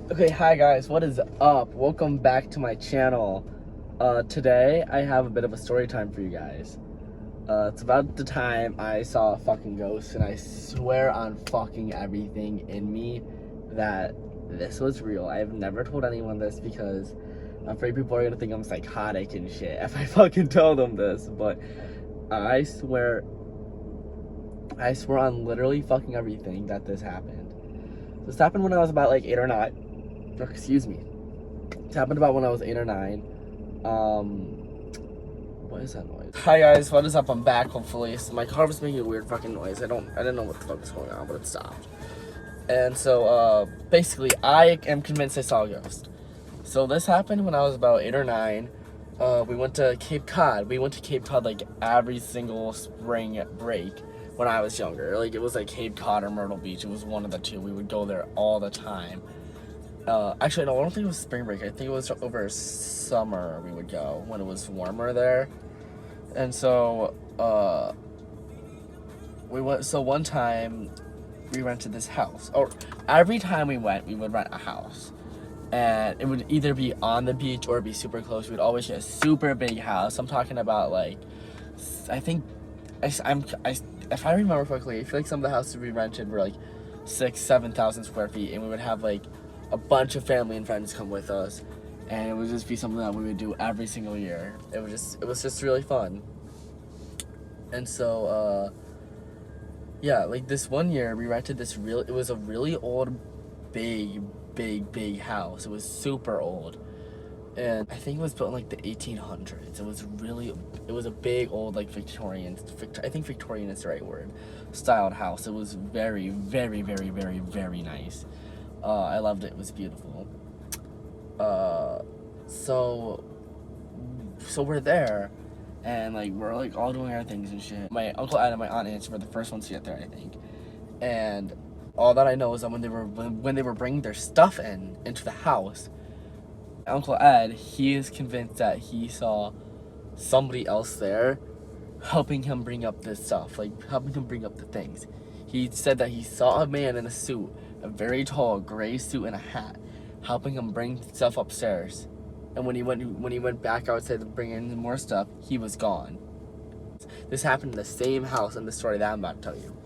Okay, hi guys, what is up? Welcome back to my channel. Today I have a bit of a story time for you guys. It's about the time I saw a fucking ghost, and I swear on fucking everything in me that this was real. I have never told anyone this because I'm afraid people are gonna think I'm psychotic and shit if I fucking tell them this, but I swear, I swear on literally fucking everything that this happened. This happened when I was about like 8 or 9. Excuse me. It happened about when I was 8 or 9. What is that noise? Hi guys, what is up? I'm back. Hopefully, so my car was making a weird fucking noise. I didn't know what the fuck was going on, but it stopped. And so, basically, I am convinced I saw a ghost. So this happened when I was about 8 or 9. We went to Cape Cod. We went to Cape Cod like every single spring break when I was younger. Like it was like Cape Cod or Myrtle Beach. It was one of the two. We would go there all the time. Actually, no, I don't think it was spring break. I think it was over summer we would go when it was warmer there. And so, we went. So one time, we rented this house. Or every time we went, we would rent a house, and it would either be on the beach or be super close. We'd always get a super big house. I'm talking about like, I think, if I remember correctly, I feel like some of the houses we rented were like 6,000 to 7,000 square feet, and we would have like a bunch of family and friends come with us, and it would just be something that we would do every single year. It was just really fun. And so, yeah, like this one year we rented this it was a really old, big house. It was super old, and I think it was built in like the 1800s. It was a big old like I think Victorian is the right word, styled house. It was very nice. I loved it. It was beautiful. Uh, so we're there, and like we're like all doing our things and shit. My uncle Ed and my aunt Nancy were the first ones to get there, I think. And all that I know is that when they were bringing their stuff into the house, Uncle Ed, he is convinced that he saw somebody else there helping him bring up this stuff, like helping him bring up the things. He said that he saw a man in a suit, a very tall gray suit and a hat, helping him bring stuff upstairs. And when he went back outside to bring in more stuff, he was gone. This happened in the same house in the story that I'm about to tell you.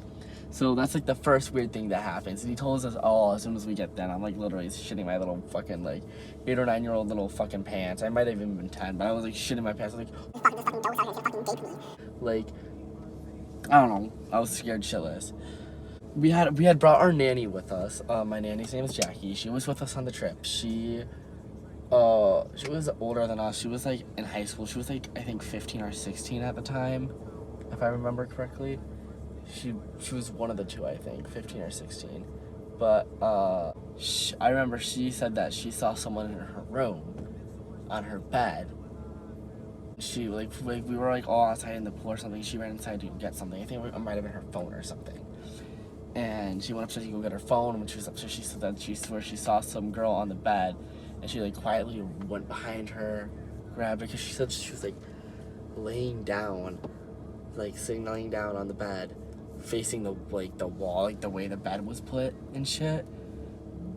So that's like the first weird thing that happens. And he told us all as soon as we get there. I'm like literally shitting my little fucking like 8 or 9 year old little fucking pants. I might have even been 10, but I was like shitting my pants. I was like, this fucking ghost out here, fucking gape me. Like, I don't know. I was scared shitless. We had brought our nanny with us. My nanny's name is Jackie. She was with us on the trip. She was older than us. She was like in high school. She was like I think 15 or 16 at the time, if I remember correctly. She was one of the two, I think, 15 or 16. But I remember she said that she saw someone in her room, on her bed. She like we were like all outside in the pool or something. She ran inside to get something. I think it might have been her phone or something. And she went upstairs to go get her phone. When she was upstairs, she said that she saw some girl on the bed, and she like quietly went behind her, grabbed her, because she said she was like laying down, like sitting laying down on the bed, facing the wall, like the way the bed was put and shit.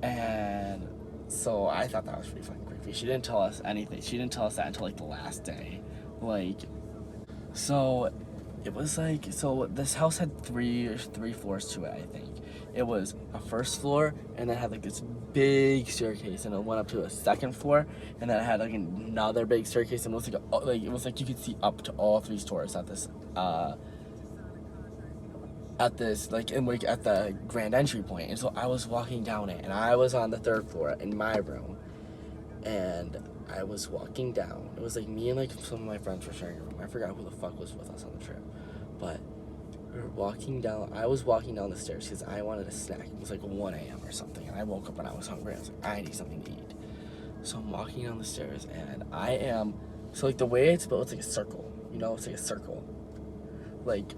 And so I thought that was pretty fucking creepy. She didn't tell us anything. She didn't tell us that until like the last day. Like, so it was like, so this house had three floors to it, I think. It was a first floor, and then it had like this big staircase, and it went up to a second floor, and then it had like another big staircase, and it was like you could see up to all 3 stores at this at the grand entry point. And so I was walking down it, and I was on the 3rd floor in my room, and I was walking down. It was like me and like some of my friends were sharing a room. I forgot who the fuck was with us on the trip, but we were walking down. I was walking down the stairs because I wanted a snack. It was like 1 a.m. or something, and I woke up and I was hungry. I was like, I need something to eat. So I'm walking down the stairs, and so like the way it's built, it's like a circle. You know, it's like a circle. Like,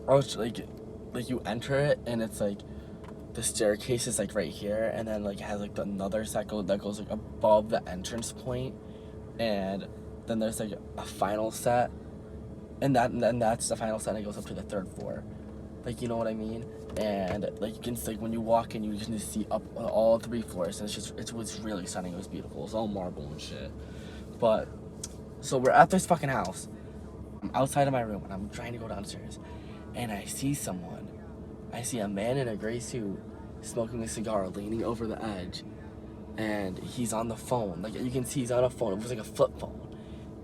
I was like you enter it, and it's like the staircase is like right here, and then like it has like another cycle that goes like above the entrance point, and then there's like a final set, and that's the final set, and it goes up to the 3rd floor. Like, you know what I mean? and like you can like when you walk in, you can just see up all 3 floors, and it was really stunning. It was beautiful. It was all marble and shit. But so we're at this fucking house. I'm outside of my room and I'm trying to go downstairs, and I see someone. I see a man in a gray suit smoking a cigar, leaning over the edge, and he's on the phone. Like you can see he's on a phone. It was like a flip phone,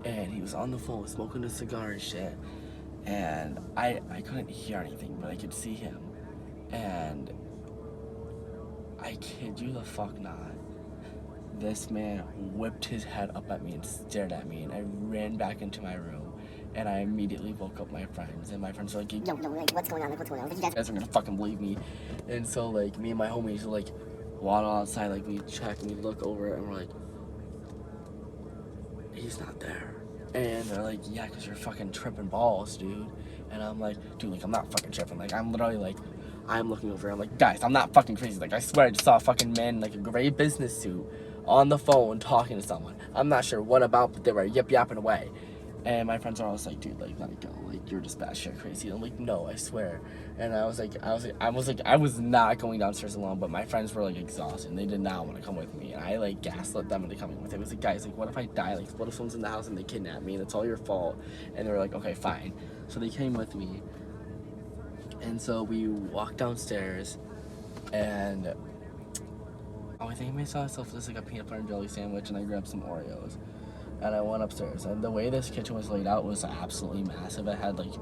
and he was on the phone smoking a cigar and shit. And I couldn't hear anything, but I could see him. And I kid you the fuck not, this man whipped his head up at me and stared at me, and I ran back into my room, and I immediately woke up my friends, and my friends were like, yo, like, what's going on? Like, what's going on? Like, you guys are gonna fucking believe me. And so like me and my homies like waddle outside, like we check and we look over it, and we're like, he's not there. And they're like, yeah, because you're fucking tripping balls, dude. And I'm like, dude, like, I'm not fucking tripping. Like, I'm literally, like, I'm looking over. I'm like, guys, I'm not fucking crazy. Like, I swear I just saw a fucking man in, like, a gray business suit on the phone talking to someone. I'm not sure what about, but they were yip-yapping away. And my friends are always like, dude, like, let it go. Like, you're just batshit crazy. And I'm like, no, I swear. And I was not going downstairs alone, but my friends were, like, exhausted, and they did not want to come with me. And I, like, gaslit them into coming with me. I was like, guys, like, what if I die? Like, what if someone's in the house and they kidnap me, and it's all your fault? And they were like, okay, fine. So they came with me. And so we walked downstairs, and I think I made myself just, like, a peanut butter and jelly sandwich, and I grabbed some Oreos. And I went upstairs, and the way this kitchen was laid out was absolutely massive. It had, like,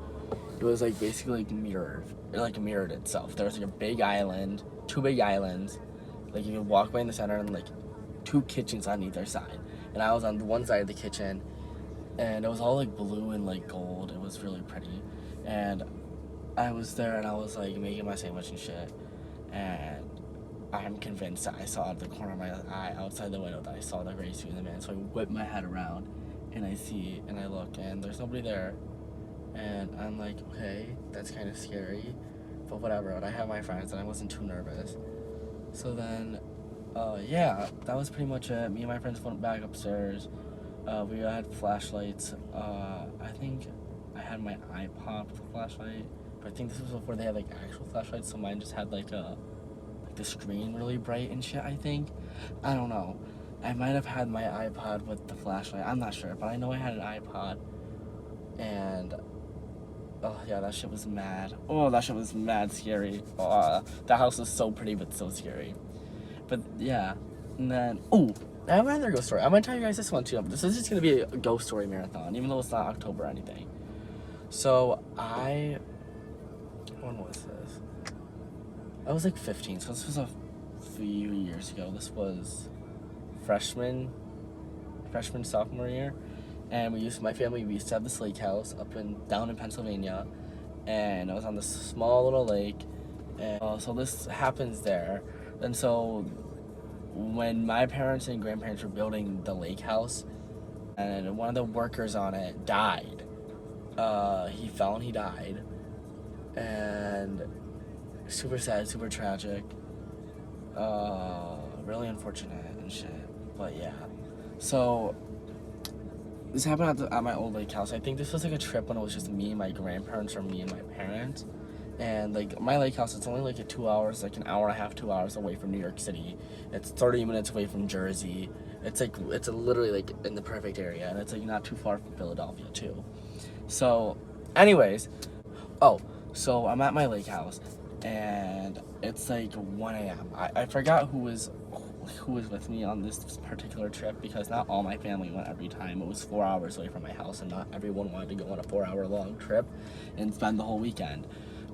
it was, like, basically, like, mirrored. It, like, mirrored itself. There was, like, a big island, 2 big islands. Like, you could walk by in the center, and, like, 2 kitchens on either side. And I was on the one side of the kitchen, and it was all, like, blue and, like, gold. It was really pretty. And I was there, and I was, like, making my sandwich and shit. And I'm convinced that I saw out of the corner of my eye, outside the window, that I saw the gray suit in the man. So I whip my head around, and I see, and I look, and there's nobody there. And I'm like, okay, that's kind of scary, but whatever. But I have my friends, and I wasn't too nervous. So then, yeah, that was pretty much it. Me and my friends went back upstairs. We had flashlights. I think I had my iPod with a flashlight, but I think this was before they had, like, actual flashlights, so mine just had, like, the screen really bright and shit, I think. I don't know. I might have had my iPod with the flashlight. I'm not sure, but I know I had an iPod. And oh yeah, that shit was mad. Oh, that shit was mad scary. The house was so pretty but so scary. But yeah, and then I have another ghost story. I'm gonna tell you guys this one too. This is just gonna be a ghost story marathon, even though it's not October or anything. So when was this? I was like 15, so this was a few years ago. This was freshman, sophomore year. And my family used to have this lake house down in Pennsylvania, and it was on this small little lake. And so this happens there. And so when my parents and grandparents were building the lake house, and one of the workers on it died. He fell and he died. And super sad, super tragic. Really unfortunate and shit. But yeah. So this happened at my old lake house. I think this was like a trip when it was just me and my grandparents, or me and my parents. And like my lake house, it's only like 2 hours, like an hour and a half, 2 hours away from New York City. It's 30 minutes away from Jersey. It's literally like in the perfect area, and it's like not too far from Philadelphia too. So, anyways, so I'm at my lake house, and it's like 1 a.m. I forgot who was with me on this particular trip, because not all my family went every time. It was 4 hours away from my house, and not everyone wanted to go on a 4-hour long trip and spend the whole weekend.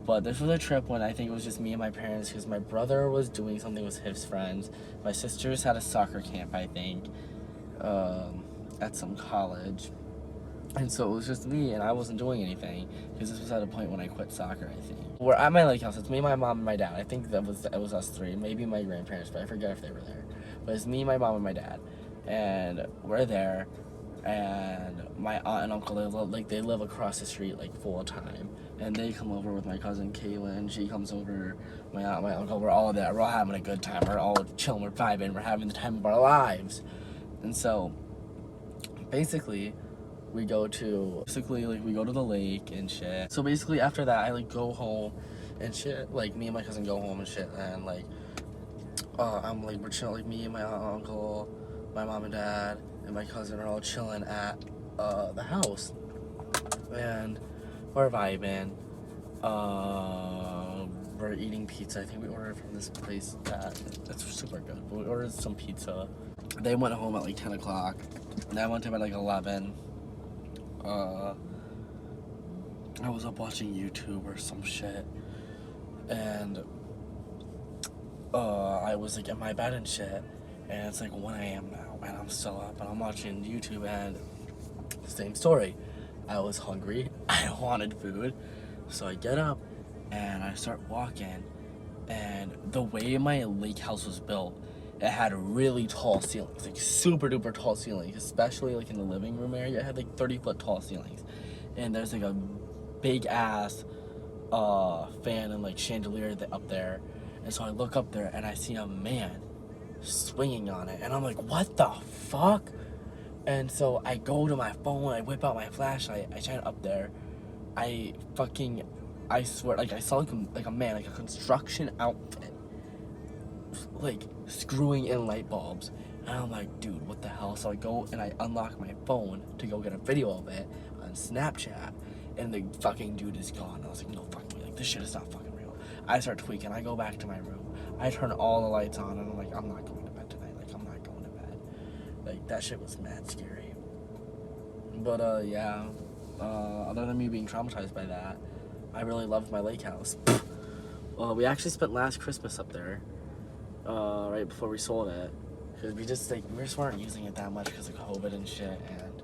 But this was a trip when I think it was just me and my parents, because my brother was doing something with his friends. My sisters had a soccer camp, I think, at some college. And so it was just me, and I wasn't doing anything, because this was at a point when I quit soccer, I think. We're at my lake house. It's me, my mom, and my dad. I think it was us three, maybe my grandparents, but I forget if they were there. But it's me, my mom, and my dad. And we're there, and my aunt and uncle, they live across the street, like, full time. And they come over with my cousin Kaylin. She comes over, my aunt, my uncle. We're all there. We're all having a good time. We're all chilling. We're vibing. We're having the time of our lives. And so, basically, we go to the lake and shit. So basically after that, I like go home, and shit. Like me and my cousin go home and shit, and like I'm like we're chilling, like me and my aunt, uncle, my mom and dad, and my cousin are all chilling at the house, and we're vibing. We're eating pizza. I think we ordered from this place that's super good. We ordered some pizza. They went home at like 10 o'clock, and I went to bed at like 11. I was up watching YouTube or some shit, and I was like in my bed and shit, and it's like 1 a.m. now, and I'm still up, and I'm watching YouTube, and same story. I was hungry, I wanted food, so I get up, and I start walking, and the way my lake house was built, it had really tall ceilings, like super duper tall ceilings, especially like in the living room area. It had like 30-foot tall ceilings, and there's like a big ass fan and like chandelier up there. And so I look up there and I see a man swinging on it, and I'm like, what the fuck? And so I go to my phone, I whip out my flashlight, I shine up there. I swear, like I saw like a man, like a construction outfit, like screwing in light bulbs. And I'm like, dude, what the hell? So I go and I unlock my phone to go get a video of it on Snapchat, and the fucking dude is gone. I was like, no fucking way, like this shit is not fucking real. I start tweaking, I go back to my room, I turn all the lights on, and I'm like, I'm not going to bed tonight, like I'm not going to bed. Like that shit was mad scary. But yeah, other than me being traumatized by that, I really loved my lake house. We actually spent last Christmas up there, right before we sold it, because we just weren't using it that much because of COVID and shit, and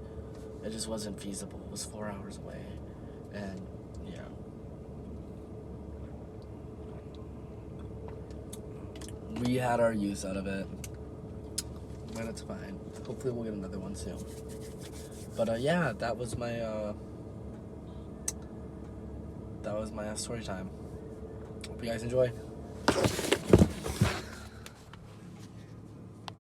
it just wasn't feasible. It was 4 hours away, and yeah. We had our use out of it, but it's fine. Hopefully we'll get another one soon. But yeah, that was my story time. Hope you guys enjoy.